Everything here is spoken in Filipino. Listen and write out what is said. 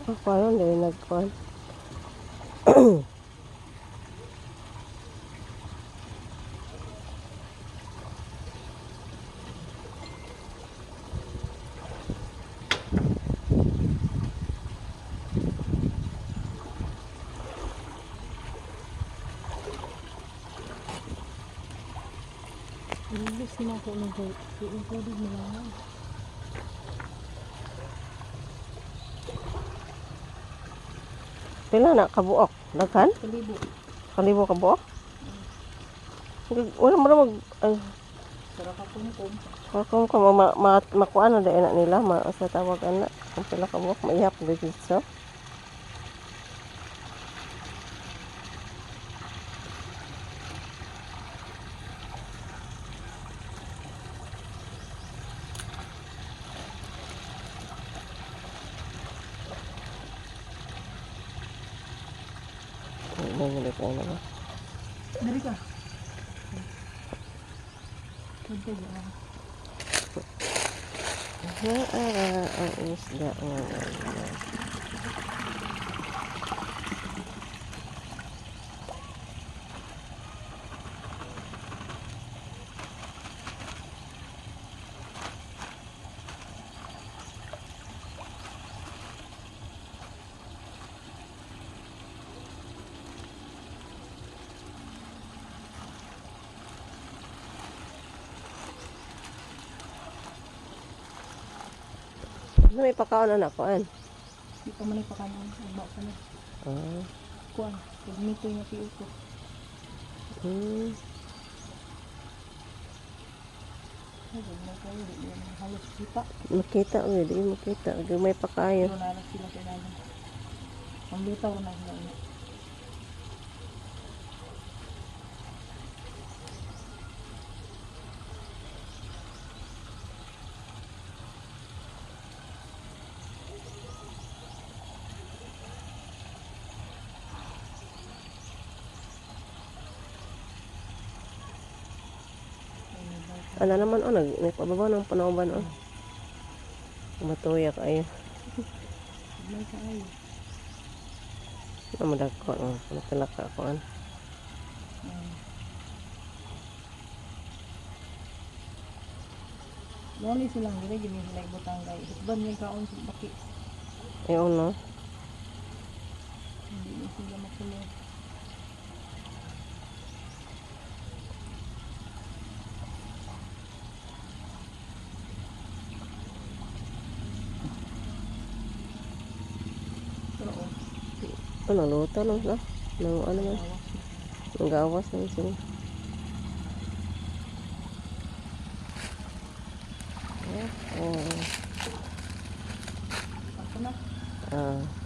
Ako ano, hindi nagkuhan. Ilis na ako ng included mo lang. Pila na kabuok? Daghan? Kalibo. Kalibo kabuok? Wala mo na mag... Ay, Sarap ako kumkum. kung makuha na dahil na nila, sa tawag na. Kung pila kabuok, maihap dito. So, nangyari tayo naman. Dari ka. Punta dyan. Ang isda ngayon. May pakaon na kuan. Di pa man ipakanon. Agbaw ka na. Ah. Kuan. Pagmitoy na piyo ko. Ay, may kayo. Di yan halos kita. Makita, di makita. May pakayo. Pero nalang sila kailangan. Ang lutaw na sila. Ano naman, nagpababa ng panauban, matuya kayo. May kayo. Namadagko, natalaka ko, Loli silang gini, gini sila ibutang guys. Ban may kaon sa baki. Ayun, no? Hindi na sila makulo. Pero Luto lang na. Ano man. Nagawas lang sila. ako na. Ah.